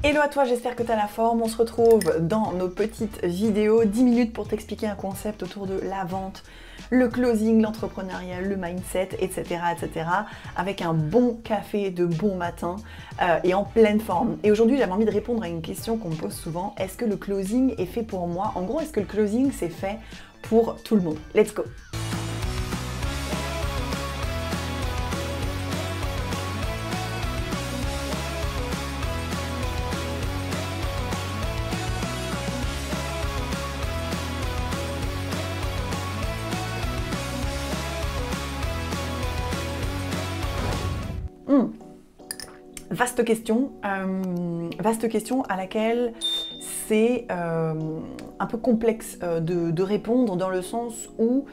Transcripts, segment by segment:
Hello à toi, j'espère que tu as la forme. On se retrouve dans nos petites vidéos, 10 minutes pour t'expliquer un concept autour de la vente, le closing, l'entrepreneuriat, le mindset, etc., etc. avec un bon café de bon matin et en pleine forme. Et aujourd'hui, j'avais envie de répondre à une question qu'on me pose souvent. Est-ce que le closing est fait pour moi? En gros, est-ce que le closing, c'est fait pour tout le monde? Let's go! Vaste question à laquelle c'est un peu complexe de répondre dans le sens où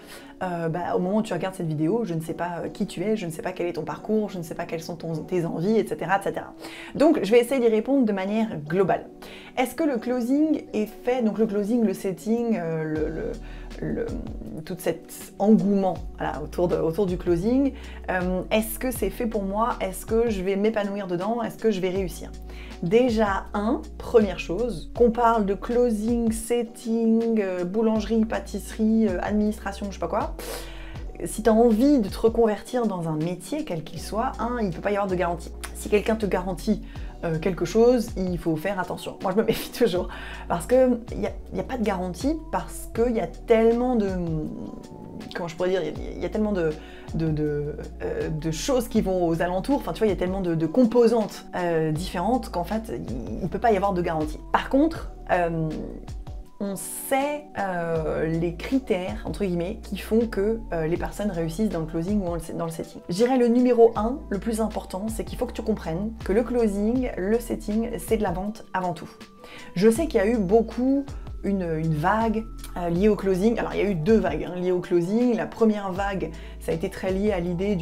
au moment où tu regardes cette vidéo, je ne sais pas qui tu es, je ne sais pas quel est ton parcours, je ne sais pas quelles sont tes envies, etc., etc. Donc je vais essayer d'y répondre de manière globale. Est-ce que le closing est fait, donc le closing, le setting, tout cet engouement voilà, autour du closing, est-ce que c'est fait pour moi? Est-ce que je vais m'épanouir dedans? Est-ce que je vais réussir? Déjà, première chose, qu'on parle de closing, setting, boulangerie, pâtisserie, administration, je sais pas quoi, si tu as envie de te reconvertir dans un métier, quel qu'il soit, il ne peut pas y avoir de garantie. Si quelqu'un te garantit quelque chose, il faut faire attention. Moi, je me méfie toujours parce qu'il n'y a pas de garantie, parce qu'il y a tellement de... Comment je pourrais dire? Il y a tellement de choses qui vont aux alentours, enfin tu vois, il y a tellement de composantes différentes qu'en fait, il ne peut pas y avoir de garantie. Par contre, on sait les critères, entre guillemets, qui font que les personnes réussissent dans le closing ou dans le setting. Je dirais le numéro 1, le plus important, c'est qu'il faut que tu comprennes que le closing, le setting, c'est de la vente avant tout. Je sais qu'il y a eu beaucoup une vague liée au closing. Alors il y a eu deux vagues liées au closing. La première vague, ça a été très lié à l'idée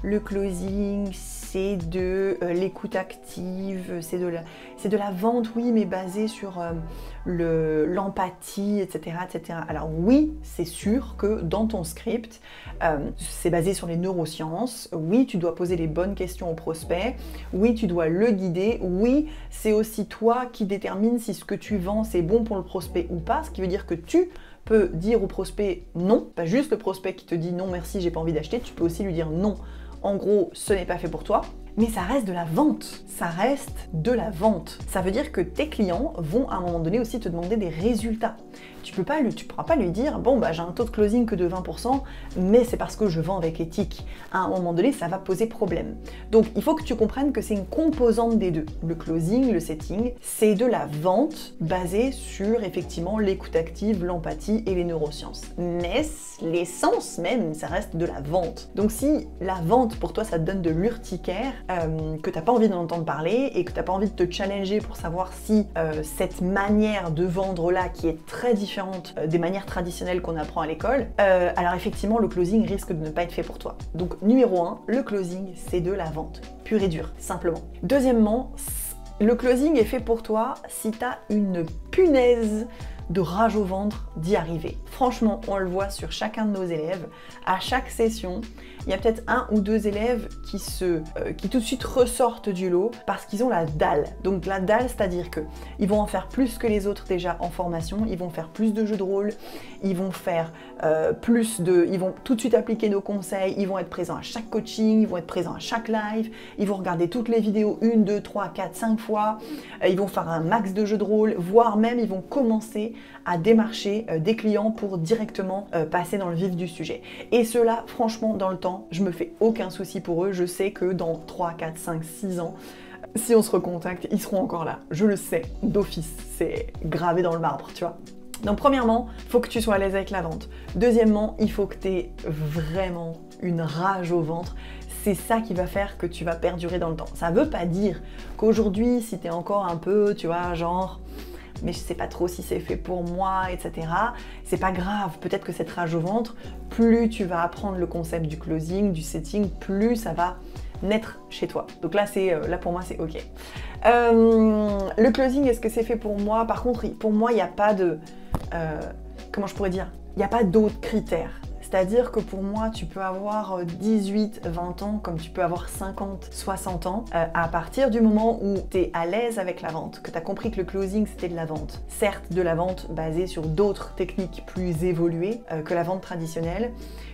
le closing, c'est de l'écoute active, c'est de la vente, oui, mais basée sur l'empathie, etc., etc. Alors oui, c'est sûr que dans ton script, c'est basé sur les neurosciences. Oui, tu dois poser les bonnes questions au prospect. Oui, tu dois le guider. Oui, c'est aussi toi qui détermine si ce que tu vends, c'est bon pour le prospect ou pas, ce qui veut dire que tu peux dire au prospect non, pas juste le prospect qui te dit non merci, j'ai pas envie d'acheter, tu peux aussi lui dire non, en ggros, ce n'est pas fait pour toi. Mais ça reste de la vente, ça reste de la vente. Ça veut dire que tes clients vont à un moment donné aussi te demander des résultats. Tu pourras pas lui dire, bon j'ai un taux de closing que de 20%, mais c'est parce que je vends avec éthique. À un moment donné, ça va poser problème. Donc il faut que tu comprennes que c'est une composante des deux. Le closing, le setting, c'est de la vente basée sur effectivement l'écoute active, l'empathie et les neurosciences. Mais l'essence même, ça reste de la vente. Donc si la vente pour toi ça te donne de l'urticaire, que t'as pas envie d'en entendre parler et que t'as pas envie de te challenger pour savoir si cette manière de vendre là, qui est très différente des manières traditionnelles qu'on apprend à l'école, alors effectivement le closing risque de ne pas être fait pour toi. Donc numéro 1, le closing c'est de la vente, pure et dure, simplement. Deuxièmement, le closing est fait pour toi si t'as une punaise de rage au ventre d'y arriver. Franchement, on le voit sur chacun de nos élèves. À chaque session, il y a peut-être un ou deux élèves qui tout de suite ressortent du lot parce qu'ils ont la dalle. Donc la dalle, c'est-à-dire que ils vont en faire plus que les autres déjà en formation, ils vont faire plus de jeux de rôle, ils vont faire ils vont tout de suite appliquer nos conseils, ils vont être présents à chaque coaching, ils vont être présents à chaque live, ils vont regarder toutes les vidéos 1, 2, 3, 4, 5 fois, ils vont faire un max de jeux de rôle, voire même ils vont commencer à démarcher des clients pour directement passer dans le vif du sujet. Et cela, franchement, dans le temps, je me fais aucun souci pour eux. Je sais que dans 3, 4, 5, 6 ans, si on se recontacte, ils seront encore là. Je le sais, d'office, c'est gravé dans le marbre, tu vois. Donc premièrement, il faut que tu sois à l'aise avec la vente. Deuxièmement, il faut que tu aies vraiment une rage au ventre. C'est ça qui va faire que tu vas perdurer dans le temps. Ça veut pas dire qu'aujourd'hui, si tu es encore un peu, tu vois, genre... mais je sais pas trop si c'est fait pour moi, etc. C'est pas grave, peut-être que cette rage au ventre, plus tu vas apprendre le concept du closing, du setting, plus ça va naître chez toi. Donc là, là pour moi, c'est ok. Le closing, est-ce que c'est fait pour moi? Par contre, pour moi, il n'y a pas de... comment je pourrais dire? Il n'y a pas d'autres critères. C'est-à-dire que pour moi, tu peux avoir 18, 20 ans, comme tu peux avoir 50, 60 ans, à partir du moment où tu es à l'aise avec la vente, que tu as compris que le closing c'était de la vente. Certes, de la vente basée sur d'autres techniques plus évoluées que la vente traditionnelle,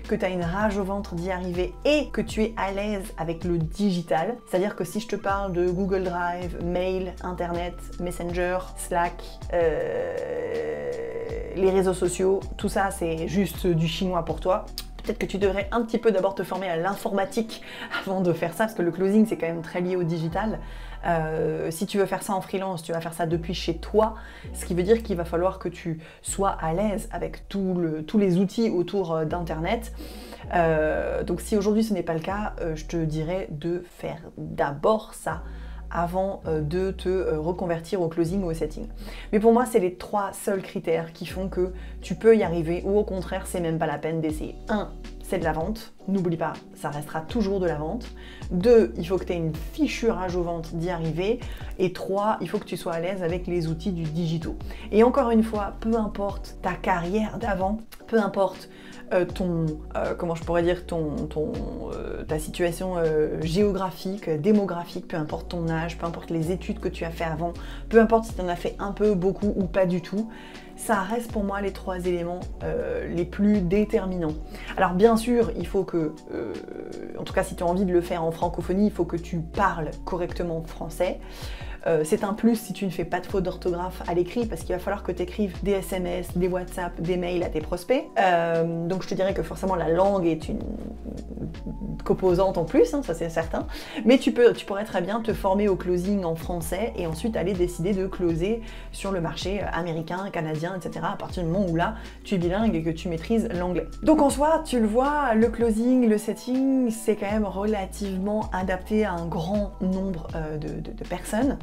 que tu as une rage au ventre d'y arriver et que tu es à l'aise avec le digital. C'est-à-dire que si je te parle de Google Drive, mail, Internet, Messenger, Slack, les réseaux sociaux, tout ça c'est juste du chinois pour toi. Peut-être que tu devrais un petit peu d'abord te former à l'informatique avant de faire ça, parce que le closing c'est quand même très lié au digital. Si tu veux faire ça en freelance, tu vas faire ça depuis chez toi, ce qui veut dire qu'il va falloir que tu sois à l'aise avec tous les outils autour d'Internet. Donc si aujourd'hui ce n'est pas le cas, je te dirais de faire d'abord ça avant de te reconvertir au closing ou au setting. Mais pour moi, c'est les 3 seuls critères qui font que tu peux y arriver ou au contraire, c'est même pas la peine d'essayer. 1, c'est de la vente. N'oublie pas, ça restera toujours de la vente. 2, il faut que tu aies une fichue rage au ventre d'y arriver. Et 3, il faut que tu sois à l'aise avec les outils du digital. Et encore une fois, peu importe ta carrière d'avant, peu importe comment je pourrais dire, ta situation géographique, démographique, peu importe ton âge, peu importe les études que tu as fait avant, peu importe si tu en as fait un peu, beaucoup ou pas du tout, ça reste pour moi les 3 éléments les plus déterminants. Alors bien sûr, il faut que, en tout cas si tu as envie de le faire en francophonie, il faut que tu parles correctement français. C'est un plus si tu ne fais pas de faute d'orthographe à l'écrit, parce qu'il va falloir que tu écrives des SMS, des WhatsApp, des mails à tes prospects. Donc je te dirais que forcément la langue est une composante en plus, hein, ça c'est certain. Mais tu pourrais très bien te former au closing en français et ensuite aller décider de closer sur le marché américain, canadien, etc. à partir du moment où là tu es bilingue et que tu maîtrises l'anglais. Donc en soi, tu le vois, le closing, le setting, c'est quand même relativement adapté à un grand nombre de personnes.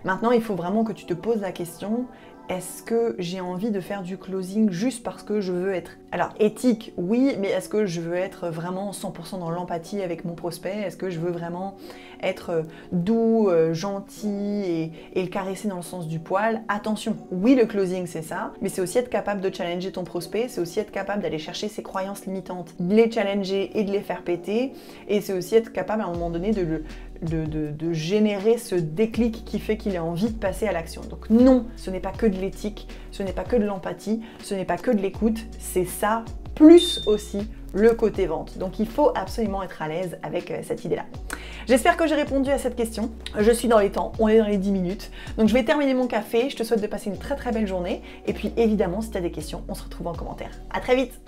Maintenant, il faut vraiment que tu te poses la question, est-ce que j'ai envie de faire du closing juste parce que je veux être... Alors, éthique, oui, mais est-ce que je veux être vraiment 100% dans l'empathie avec mon prospect? Est-ce que je veux vraiment être doux, gentil et le caresser dans le sens du poil? Attention, oui, le closing, c'est ça, mais c'est aussi être capable de challenger ton prospect, c'est aussi être capable d'aller chercher ses croyances limitantes, de les challenger et de les faire péter, et c'est aussi être capable à un moment donné de générer ce déclic qui fait qu'il a envie de passer à l'action. Donc non, ce n'est pas que de l'éthique, ce n'est pas que de l'empathie, ce n'est pas que de l'écoute, c'est ça, plus aussi le côté vente. Donc il faut absolument être à l'aise avec cette idée-là. J'espère que j'ai répondu à cette question. Je suis dans les temps, on est dans les 10 minutes. Donc je vais terminer mon café, je te souhaite de passer une très très belle journée. Et puis évidemment, si tu as des questions, on se retrouve en commentaire. À très vite!